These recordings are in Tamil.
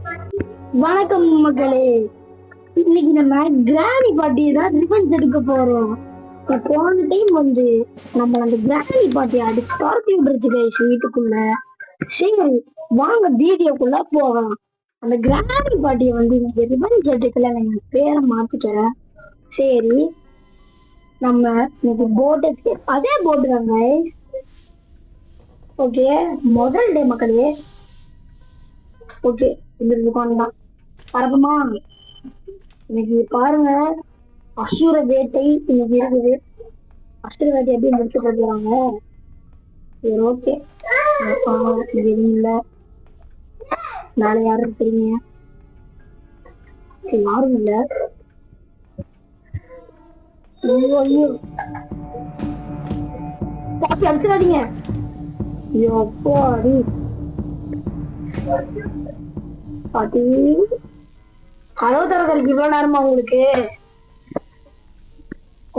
வணக்கம் மக்களே. இன்னைக்கு நம்ம கிராணி பாட்டி தான் ரிவெஞ்ச் எடுக்க போறோம். போன டைம் நம்ம அந்த கிராணி பாட்டியை அடிச்சு துரத்தி விட்டுருச்சு கைஸ் வீட்டுக்குள்ள. சரி வாங்க வீடியோக்குள்ள போகலாம். அந்த கிராணி பாட்டியை இன்னைக்கு ரிவெஞ்ச் எடுக்கல, நான் பேரை மாத்திக்கிறேன். சரி நம்ம இன்னைக்கு போட்டு அதே போட்டு தாங்க. ஓகே முதல் டே மக்களே. ஓகே இந்த துக்கான் தான் பரப்பமா. இன்னைக்கு பாருங்க அசுர வேட்டை இன்னைக்கு இருக்குது. அசுர வேட்டை எப்படி முடிச்சு கொடுக்குறாங்க. சரி ஓகே இது இல்ல, நாளை யாரும் இருக்கிறீங்க? யாரும் இல்ல. ஐயோ பாப்பி அடிச்சிடாதீங்க. எப்போ அடி பாட்டி கதவு தரதற்கு இவ்வளவு நேரமா உங்களுக்கு?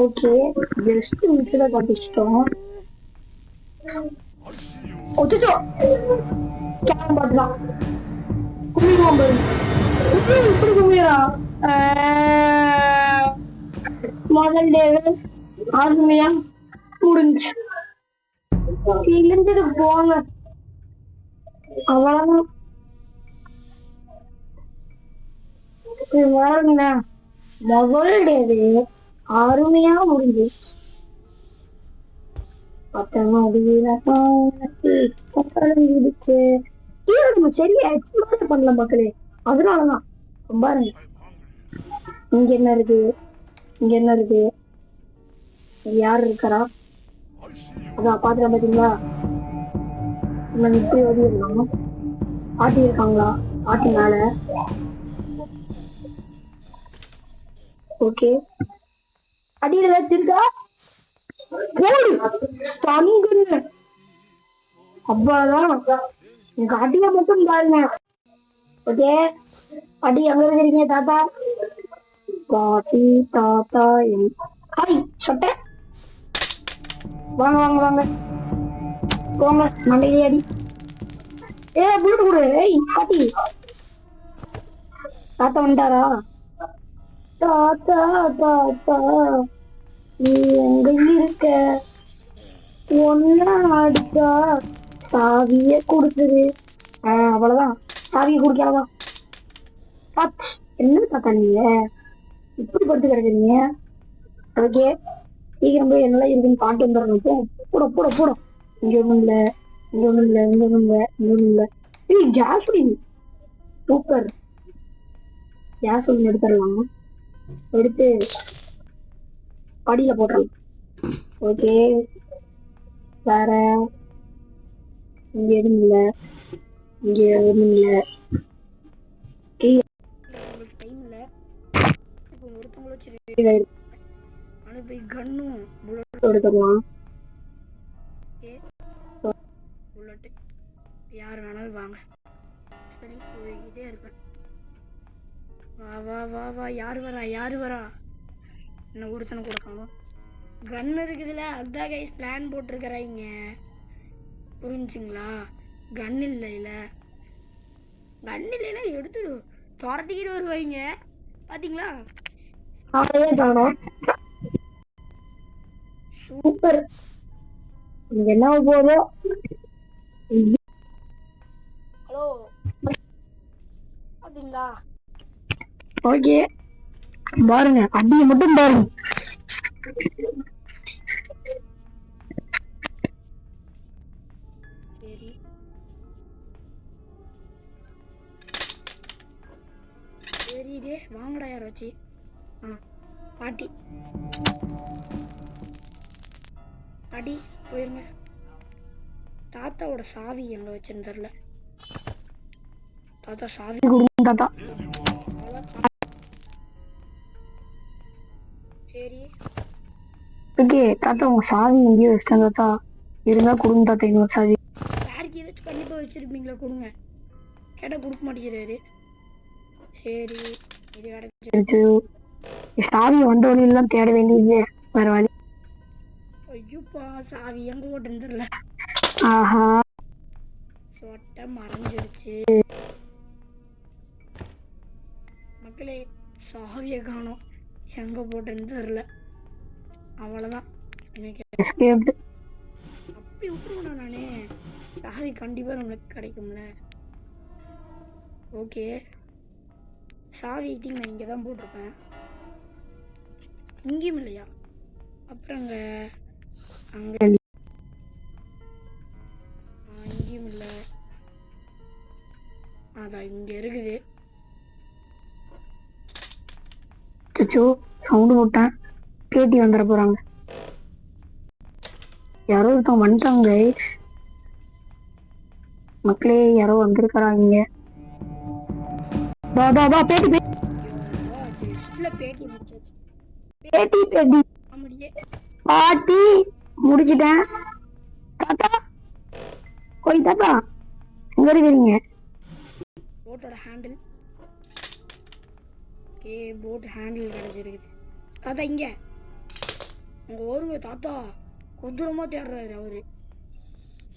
ஓகே ஜஸ்ட் மிஸ்ல தப்பிச்சிட்டோம். ஒத்துச்சோ கேம் பார்த்துலாம் குமிடுவோம் பாரு. இப்படி குமிடா முதல் டேவே ஆர்மியா முடிஞ்சு இழிஞ்சிட்டு போங்க. அவ்வளவுதான் பாருங்க, முதல் டேவே அருமையா முடிஞ்சு. நம்ம சரியா எக்ஸ்பிளோர் பண்ணல மக்களே, அதனாலதான். பாருங்க இங்க என்ன இருக்கு, இங்க என்ன இருக்கு, யாரு இருக்கிறா? அதான் பாத்துக்க பாத்தீங்களா? நம்ம இப்படி ஓடிடலாம். பாட்டி இருக்காங்களா? பாட்டி மேல. ஓகே அடியில வச்சிருக்கா அப்பாதான் எனக்கு அடிய மட்டும் பாருங்க. ஓகே அடி எங்க இருக்கிறீங்க தாத்தா? பாட்டி தாத்தா ஹாய் சொட்ட. வாங்க வாங்க வாங்க போங்க மண்டையிலே அடி. புல்லட் கொடு. பாட்டி தாத்தா வந்துட்டாரா? தாத்தா தாத்தா நீ எங்க இருக்க? ஒன்னா அடிச்சா சாவிய கொடுத்துரு. அவ்வளவுதான், சாவிய குடிக்காதா? என்ன தாத்தா நீங்க இப்படி படுத்து கிடக்குறீங்க? ஓகே சீக்கிரம் போய் என்னெல்லாம் இருக்குன்னு பாட்டு வந்துடணும். போட போட போட. இங்க ஒண்ணும் இல்ல, இங்க ஒண்ணும் இல்ல, இங்க ஒண்ணும் இல்ல, இங்க ஒண்ணும் இல்ல. Case super. கேஸ் ஒண்ணு எடுத்துடலாம். எடுத்து படியில போட்டுறலாம். ஓகே வேற இங்க எதுவும் இல்ல, இங்க எதுவும் இல்ல. டைம் இல்ல, இப்போ ஒருத்தவங்கள வச்சு அனுப்பி கன்னும் புல்லட் எடுத்துக்கலாம். புல்லட்டு யார் வேணாலும் வாங்க. சரி போய்கிட்டே இருப்பேன். வா வா வா வா. யாரு வரா, யாரு வரா? என்ன ஒருத்தனை கொடுக்காம கன் இருக்குதுல, அதான் கைஸ் பிளான் போட்டிருக்கிறாங்க. புரிஞ்சுங்களா? கன் இல்லைல, கன் இல்லைன்னா எடுத்துடு துரத்திக்கிட்டு வருவாங்க. பாத்தீங்களா? சூப்பர். இங்க என்ன போதோ. ஹலோ பாத்தீங்களா? ஓகே பாருங்க அடிய மட்டும் பாருங்க. சரி சரிடே வாங்கடா யாராச்சு. பாட்டி பாட்டி போயிருங்க. தாத்தாவோட சாவி எங்க வச்சுன்னு தெரியல. தாத்தா சாவி கொடுங்க தாத்தா. சரி ஓகே தாத்தா உங்க சாவி எங்கேயோ வச்சிட்டேன் தாத்தா, இருந்தா கொடுங்க தாத்தா. இன்னொரு சாவி யாருக்கு ஏதாச்சும் கண்டிப்பா வச்சிருப்பீங்களா? கொடுங்க. கேட்டா கொடுக்க மாட்டேங்கிறாரு. சரி இது கிடைச்சிருச்சு. சாவி வந்த வழியெல்லாம் தேட வேண்டியது வேற வழி. ஐயோப்பா சாவி எங்க ஓட்டுன்னு தெரியல. ஆஹா சொட்ட மறைஞ்சிருச்சு. சாவியை காணோம், எங்கே போட்டேன்னு தெரில. அவ்வளோதான் எனக்கு. அப்படி விட்டுருவேண்ணா நானே. சாவி கண்டிப்பாக நம்மளுக்கு கிடைக்கும்ல. ஓகே, சாவி ஐட்டிங் நான் இங்கே தான் போட்டிருப்பேன். இங்கேயும் இல்லையா? அப்புறம் அங்கே இங்கேயும் இல்லை. அதான் இங்கே இருக்குது. சவுண்டு போட்டேன், பேட்டி வந்துட போறாங்க. யாரோ ஒருத்தவங்க வந்துட்டாங்க மக்களே, யாரோ வந்திருக்கிறாங்க. பாட்டி முடிச்சிட்டேன். தாத்தா போய் தாத்தா எங்க இருக்கிறீங்க? போட்டோட ஹேண்டில். ஓகே, போட் ஹேண்டில் கிடச்சிருக்குது. தாத்தா இங்கே அங்கே வருங்க. தாத்தா கொடூரமாக தேடுறாரு அவரு.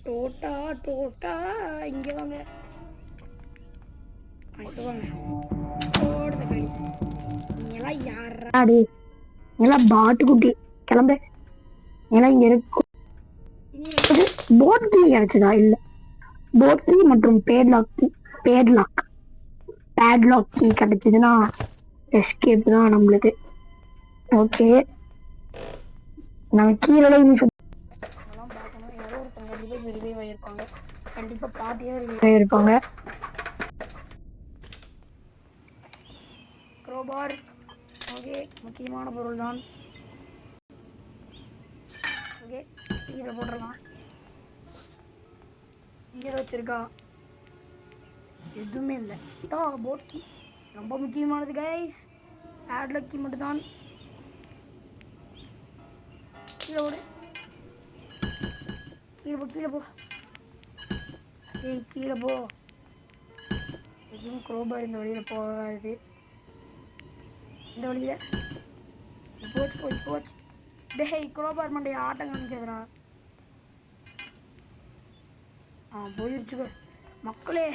டோட்டா டோட்டா இங்கே வாங்க. இப்போ வாங்க. ஓடுத கை. நீங்களாம் யாராடி? நீங்களாம் பாட்டுக்குட்டி கிளம்பு. நீங்களாம் இங்கே இருக்கும். போட் கீ கிடைச்சதா? இல்லை, போட் கீ மற்றும் பேட்லாக் கீ கிடைச்சதுன்னா எஸ்கேப் தான் நம்மளுக்கு. ஓகே, நம்ம கீழே பார்க்கணும். யாரோ ஒருத்தங்க கண்டிப்பாக ரிவைவ் ஆகியிருப்பாங்க. கண்டிப்பாக பாட்டியாக இருப்பாங்க. க்ரோபார் ஓகே, முக்கியமான பொருள் தான். ஓகே, கீழே போட்டுடலாம். இங்கே வச்சிருக்கா எதுவுமே இல்லை. போட் கீ ரொம்ப முக்கியமானது கைஸ். பேட்லாக் கீ மட்டும்தான். கீழே ஓடு, கீழே போ. ஏய் கீழே போ. எதுவும் க்ரோபார் இந்த வழியில் போகாது. இந்த வழியில் போச்சு. டேய் க்ரோபார் மண்டைய ஆட்டம் காமிக்கிறா. போயிடுச்சுக்க மக்களே.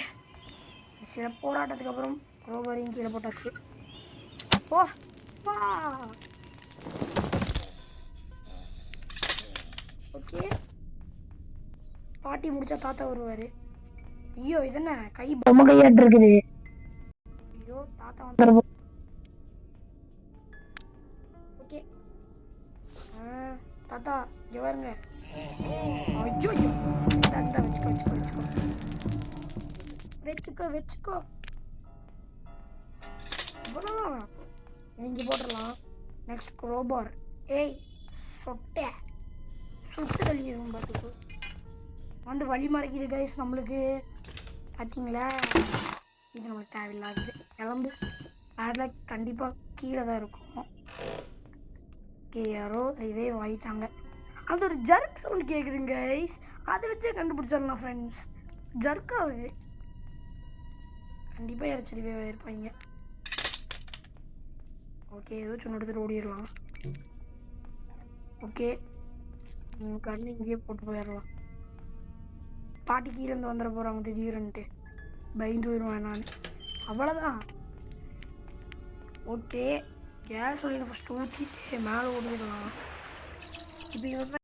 சில போராட்டத்துக்கு அப்புறம் க்ரோபாரையும் கீழே போட்டாச்சு. ஓ ஓகே, பாட்டி முடிச்சா தாத்தா வருவார். ஐயோ இது என்ன கை பொம்மை கையாட்டு இருக்குது. ஐயோ தாத்தா வந்து. ஓகே தாத்தா இங்கே வருங்க. ஐயோ வச்சுக்கோ. இவ்வளோதான், இங்கே போட்டுடலாம். Next crowbar. ஏய் சொட்டை சுட்டு தள்ளிடும் பார்த்துக்கு. வந்து வழி மறைக்குது கைஸ் நம்மளுக்கு. பார்த்தீங்களா, இது நம்மளுக்கு தேவையில்லாது. கிளம்பு. அதில் கண்டிப்பாக கீழே தான் இருக்கும். ஓகே, யாரோ ரிவைவ் ஆகிட்டாங்க. அது ஒரு ஜர்க் சவுண்ட் கேட்குதுங்க கைஸ். அதை வச்சே கண்டுபிடிச்சிடலாம் ஃப்ரெண்ட்ஸ். ஜர்க் ஆகுது. கண்டிப்பாக யாராச்சும் ரிவைவ் ஆகிருப்பாங்க. ஓகே, ஏதோ சொன்ன எடுத்துகிட்டு ஓடிடலாம். ஓகே, கண்ணு இங்கேயே போட்டு போயிடலாம். பாட்டி கீழேருந்து வந்துட போகிறாங்க திடீர்னுட்டு. பயந்து வருவேன் நான். அவ்வளோதான். ஓகே, கேஸ் ஒளியில் ஃபஸ்ட்டு ஊற்றிட்டு மேலே ஓடிடலாம். இப்போ இவன்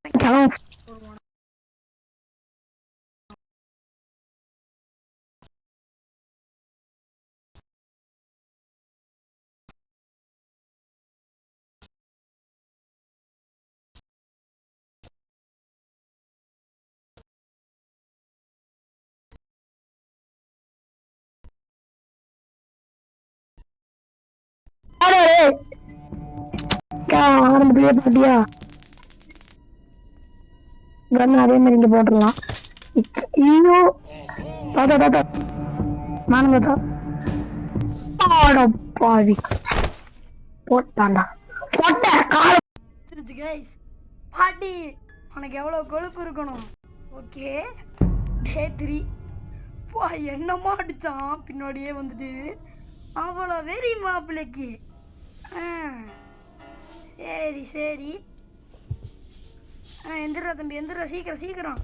ஆரம்பத்திலேயே பாத்தியா? அதே மாதிரி இங்க போட்டுடலாம். ஐயோ தாத்தா நானும் தாத்தா பாவி போட்டாண்டா. பாட்டி உனக்கு எவ்வளோ கொழுப்பு இருக்கணும். ஓகே, டே 3 பா என்னம்மா அடித்தான் பின்னாடியே வந்துட்டு. அவ்வளோ வெறி மாப்பிள்ளைக்கு. சரி எந்திரா தம்பி, எந்திரா சீக்கிரம்.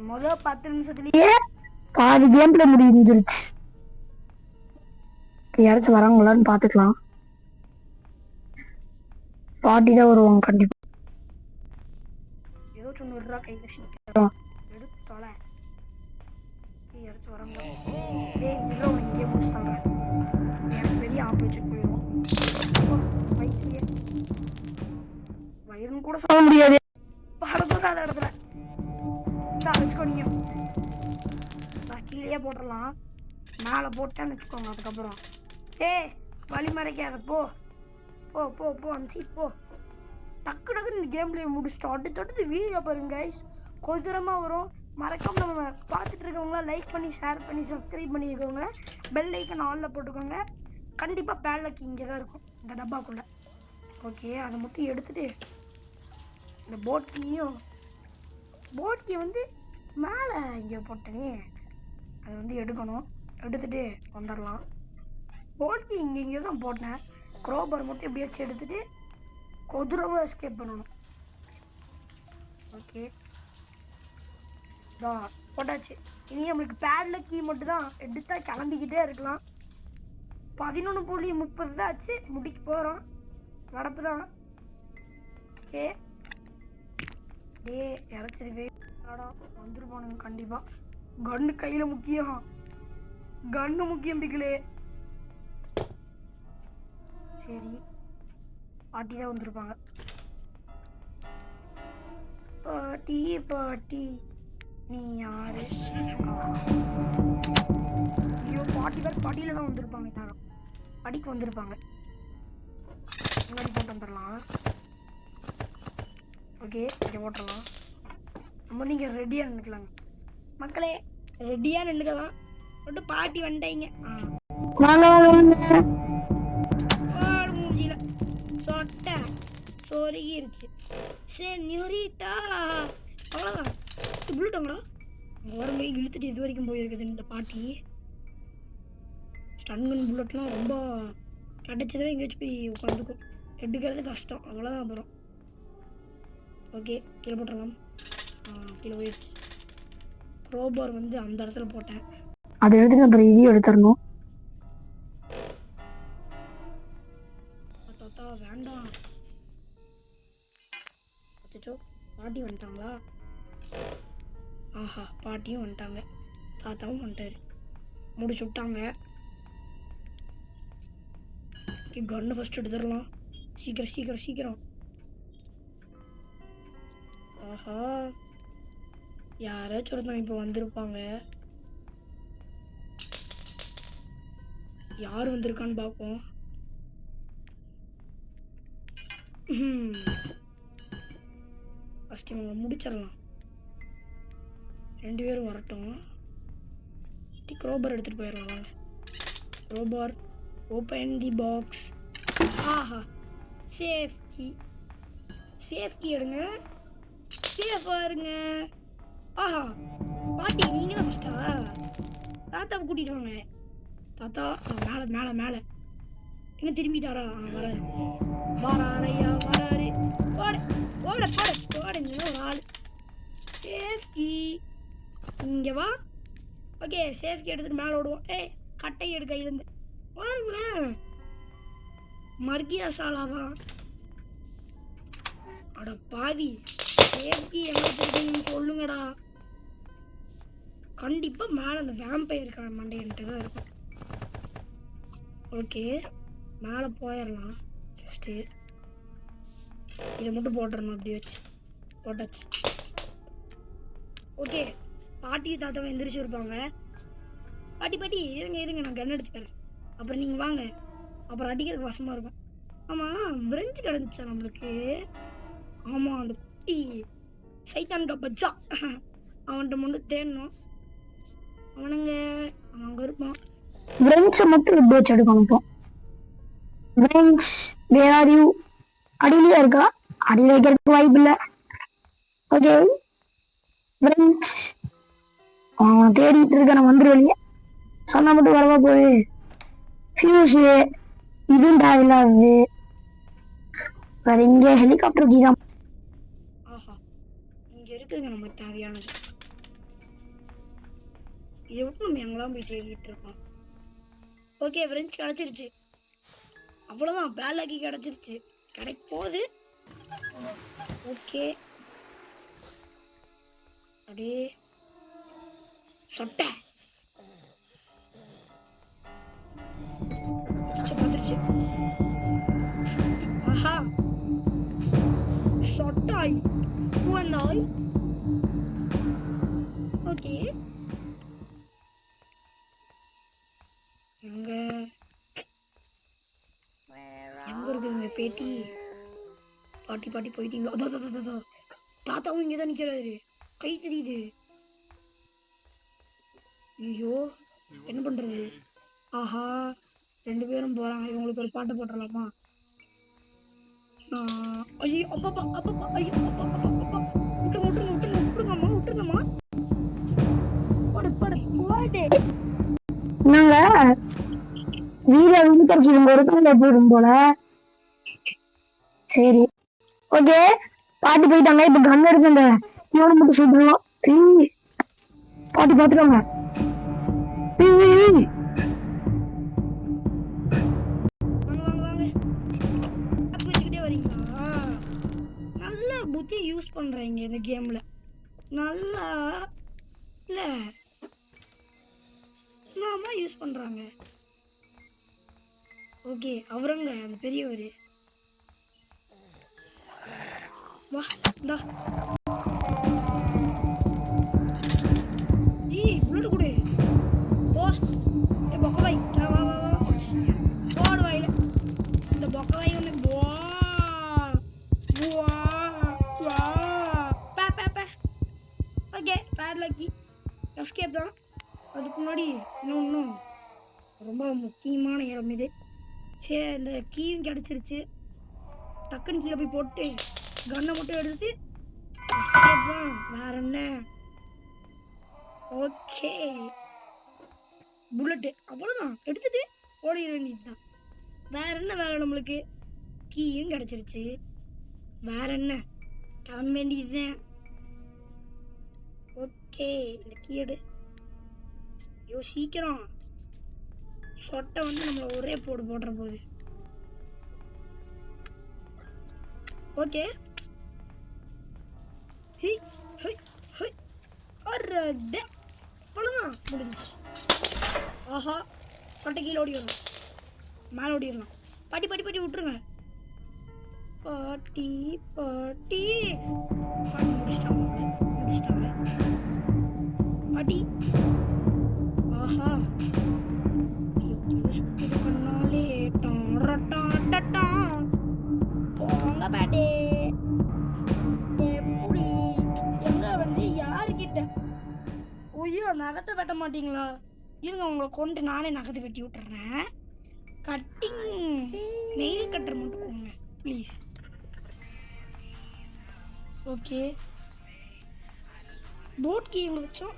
முதல் 10 நிமிஷத்துலேயே பாதி கேம்ல முடிஞ்சிருச்சு. யாராச்சும் வராங்களான்னு பாத்துக்கலாம். பாட்டி தான் வருவாங்க கண்டிப்பா. ஏதோ சொன்னூறுரூவா கையில் சீக்கிரம் எடுத்து தொலை. யாராச்சும் வராங்களா? டேய் இல்லை உன்னை இங்கேயே முடிச்சு தள்ளுறேன். எனக்கு பெரிய ஆப்பு வச்சுட்டு போயிடுவோம். வயிற்றுலயே வயிறுன்னு கூட சொல்ல முடியாது. படக்கூடாத இடத்துல வச்சுக்கோங்க. நான் கீழே போட்டுடலாம். மேலே போட்டேன்னு வச்சுக்கோங்க. அதுக்கப்புறம் வழி மறைக்காத. போ போ போ போ அந்த சீட் போ. டக்கு டக்குன்னு இந்த கேம் பிளே முடிச்சிட்டோம். அடுத்து வீடியோ பாருங்க கைஸ், கொதிரமாக வரும். மறக்காம நம்ம பார்த்துட்டு இருக்கவங்களாம் லைக் பண்ணி ஷேர் பண்ணி சப்ஸ்கிரைப் பண்ணியிருக்கவங்க பெல் ஐக்கன் ஆலில் போட்டுக்கோங்க. கண்டிப்பாக பேட்லக்கு இங்கே தான் இருக்கும் இந்த டப்பாக்குள்ளே. ஓகே, அதை மட்டும் எடுத்துகிட்டு இந்த போட் கீ வந்து மேலே இங்கே போட்டனே அதை வந்து எடுக்கணும். எடுத்துகிட்டு வந்துடலாம். போட் கீ இங்கே தான் போட்டேன். க்ரோபர் மட்டும் எப்படியாச்சும் எடுத்துகிட்டு கொதிரவை எஸ்கேப் பண்ணணும். ஓகே தான் போட்டாச்சு. இனி நம்மளுக்கு பேட்லக் கீ மட்டும் தான் எடுத்தா கிளம்பிக்கிட்டே இருக்கலாம். 11:30 தான் ஆச்சு. முடிக்க போகிறோம். நடப்பு தான். ஓகே இறச்சது வந்துருப்பானுங்க கண்டிப்பாக. கன்னு கையில் முக்கியம். கன்னு முக்கியம் பிக்கலே. சரி, பாட்டி தான் வந்திருப்பாங்க. பாட்டி பாட்டி நீ யாரு? ஐயோ, பாட்டியில் தான் வந்திருப்பாங்க. எல்லாரும் படிக்கு வந்திருப்பாங்க. முன்னாடி போட்டு வந்துடலாம். ஓகே, இங்கே போட்டுடலாம். நம்ம நீங்கள் ரெடியாக நின்றுக்கலாங்க மக்களே. ரெடியாக நின்றுக்கலாம். மட்டும் பாட்டி வந்துட்டாங்க. மூஞ்சியில் சொட்டை சொருகிருச்சு. சென்யூரிட்டா அவ்வளோதான். புள்ளிட்டாங்களா? வரும்போது இழுத்துட்டு இது வரைக்கும் போயிருக்குது இந்த பாட்டி. ஸ்டன்கன் புல்லட்லாம் ரொம்ப கிடைச்சதுல எங்கேயாச்சும் போய் உட்காந்துக்கும். எடுக்கிறது கஷ்டம். அவ்வளோதான். அப்புறம் ஓகே, கீழே போட்டுடலாம். கீழே போயிடுச்சு. க்ரோபார் வந்து அந்த இடத்துல போட்டேன். அதை எடுத்து அப்புறம் இதையும் எடுத்துடணும். வேண்டாம். அச்சோ, பாட்டி வந்துட்டாங்களா? ஆஹா, பாட்டியும் வந்துட்டாங்க. தாத்தாவும் வந்துட்டாரு. முடிச்சு விட்டாங்க. கன்னு ஃபர்ஸ்ட் எடுத்துடலாம். சீக்கிரம் சீக்கிரம் சீக்கிரம். ஆஹா, யாராச்சும் ஒருத்தவங்க இப்போ வந்திருப்பாங்க. யார் வந்திருக்கான்னு பார்ப்போம். ஃபஸ்ட்டு இவங்க முடிச்சிடலாம். 2 பேரும் வரட்டும். க்ரோபார் எடுத்துகிட்டு போயிடலாம். வாங்க க்ரோபார், ஓப்பன் தி பாக்ஸ். ஆஹா, சேஃப் கீ எடுங்க. சேஃபாக இருங்க. ஆஹா, பாட்டி நீங்கள் தான் ஃபஸ்ட்டா? தாத்தாவை கூட்டிகிட்டு வாங்க. தாத்தா மேலே மேலே மேலே என்ன திரும்பிட்டாரா? வராரு வராரையா வராரு. போட போட போட போடுங்க ஒரு ஆள். சேஃப்கி இங்கே வா. ஓகே, சேஃப்கி எடுத்துகிட்டு மேலே விடுவோம். கட்டை எடு கையிலேருந்து. பாருங்களேன், மர்கியா சாலாவா? அட பாவி, சேஃப்கி எங்கே வச்சுருக்கீங்கன்னு சொல்லுங்கடா. கண்டிப்பாக மேலே அந்த வேம்பயர் மண்டையன்ட்டு தான் இருக்கும். ஓகே, மேலே போயிடலாம். ஃபஸ்ட்டு இதை மட்டும் போட்டுடணும். அப்படி வச்சு போட்டாச்சு. ஓகே, பாட்டி தாத்தாவை எந்திரிச்சு இருப்பாங்க. பாட்டி இருங்க நான் கன் எடுத்துக்கிறேன். அப்புறம் நீங்கள் வாங்க. அப்புறம் அடிக்கிறதுக்கு வசமாக இருக்கும். ஆமாம், பிரெஞ்சு கிடந்துச்சா நம்மளுக்கு? ஆமாம், அந்த குட்டி சைத்தான் கப்பச்சா அவன்கிட்ட மட்டும் தேடணும். அவனுங்க அவன் அங்கே இருப்பான். பிரெஞ்சை மட்டும் எப்படி வச்சு எடுக்கணும்? இப்போ பிரெஞ்ச் வேர் ஆர் யூ? அடியிலையா இருக்கா? அடியில் வைக்கிறதுக்கு வாய்ப்பு இல்லை. ஓகே, பிரெஞ்ச் அவன் தேடிட்டு இருக்க. நான் வந்துரு வெளியே சொன்னா மட்டும் வரவா போகுது. ஃபியூஸு இதுவும் தேவையில்லாது. வேற இங்கே ஹெலிகாப்டர் கீ தான். ஆஹா, இங்கே இருக்குதுங்க நமக்கு தேவையானது. இதை விட்டு நம்ம எங்கெல்லாம் போய் தேடிட்டு இருக்கோம். ஓகே ஃப்ரெண்ட்ஸ், கிடச்சிருச்சு. அவ்வளோதான், பேலாக்கி கிடச்சிருச்சு. கிடைக்க போகுது. ஓகே, அப்படியே சொட்டை வந்துருச்சு. ஆஹா, சொட்டாய் வந்தாய். ஓகே, எங்க எங்க இருக்குதுங்க பேட்டி? பாட்டி பாட்டி போயிட்டீங்க. அதோ தாத்தாவும் இங்கே தான் நிற்கிறாரு. கை தெரியுது. ஐயோ, என்ன பண்ணுறது? ஆஹா, 2 பேரும் போகிறாங்க. இவங்களுக்கு ஒரு பாட்டு போட்டுடலாமா? ஐயோ, அப்பப்பா அப்பப்பா, ஐயோ, அப்பா அப்பா அப்பா, விட்டுருங்கம்மா, விட்டுருங்கம்மா. போடு போடு போடு. நாங்க வீடியோ வந்து கிடைச்சிருங்க ஒரு கால போயிடும் போல. சரி, ஓகே, பாட்டி போயிட்டாங்க. இப்ப கண்ணு இருக்குங்க, இவனை மட்டும் சுட்டுலாம். பாட்டி பாத்துக்கோங்க. நல்லா புத்தி யூஸ் பண்றீங்க இந்த கேம்ல. நல்லா இல்ல நாம யூஸ் பண்றாங்க. ஓகே, அவரங்க அந்த பெரியவர். வா இந்தா. புல்லட் கொடு. போ பொக்கவாய். வா வா வா போடு வாயில. இந்த பொக்கவாய் ஒன்று. ஓகே, பேட்லக்கி எஸ்கேப் தான். அதுக்கு முன்னாடி இன்னும் ரொம்ப முக்கியமான இடம் இது. சரி, இந்த கீயும் கிடச்சிருச்சு. டக்குன்னு கீழே போய் போட்டு கன்னை மட்டும் எடுத்து எஸ்கேப் தான். வேற என்ன? ஓகே, புல்லட்டு அவ்வளோதான், எடுத்துட்டு ஓடிட வேண்டியது தான். வேற என்ன வேலை நம்மளுக்கு? கீயும் கிடச்சிருச்சு. வேற என்ன? கிளம்ப வேண்டியதுதான். ஓகே, இந்த கீ எடு. ஐயோ சீக்கிரம், சொட்டை வந்து நம்மளை ஒரே போடுற போகுது. ஓகே, அவ்வளோதான், முடிஞ்சிச்சு. ஆஹா, சொட்டை கீழே ஓடிடணும், மேலே ஓடிடலாம். பாட்டி பாட்டி பாட்டி விட்டுருங்க. பாட்டி பாட்டி முடிச்சிட்டாங்க பாட்டி. ஆஹா, இது பண்ணாலே போங்க பாட்டி. எப்படி எங்க வந்து யாருக்கிட்ட? ஐயோ, நகத்தை வெட்ட மாட்டீங்களா? இருங்க, உங்களை கொண்டு நானே நகத்தை வெட்டி விட்டுறேன். கட்டிங் நெயில் கட்டர் மட்டும் போங்க ப்ளீஸ். ஓகே, போட் கீ எங்க வச்சோம்?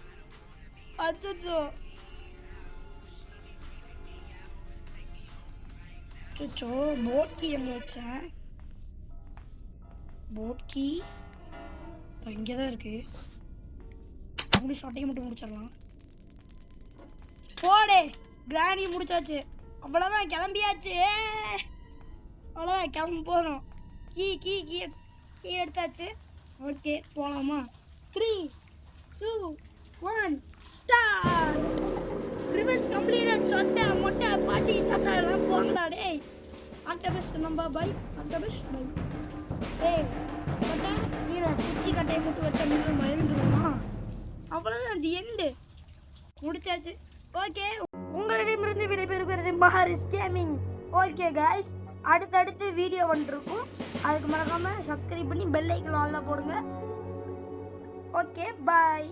அச்சோ அச்சோ, போட் கீ எங்க வச்சேன்? போட் கீ இங்கே தான் இருக்கு. முடி ஷாட்டையும் மட்டும் முடிச்சிடலாம். போடே, கிராணி முடிச்சாச்சு. அவ்வளோதான், கிளம்பியாச்சு. அவ்வளோதான், கிளம்பி போகிறோம். கீ கீ கீ கீ எடுத்தாச்சு. ஓகே, போகலாமா? 3, 2, 1 ஸ்டார்ட். Revenge completed. சொட்டை மொட்டை பாட்டி தாத்தா எல்லாம் போங்கடா. டேய் ஆக்டோபஸ் நம்ப பை, ஆக்டோபஸ் பை. டேய் சொட்டை, நீரை குச்சி கட்டையை மட்டும் வச்சா நீங்களும் பயந்துருவோமா? அவ்வளோதான், தி எண்டு, முடிச்சாச்சு. ஓகே, உங்களிடமிருந்து விடைபெறுகிறது மஹாரிஷ் கேமிங். ஓகே கைஸ், அடுத்தடுத்து வீடியோ வந்துருக்கும். அதுக்கு மறக்காமல் சப்ஸ்கிரைப் பண்ணி பெல் ஐக்கன் ஆல்ல போடுங்க. ஓகே, பாய்.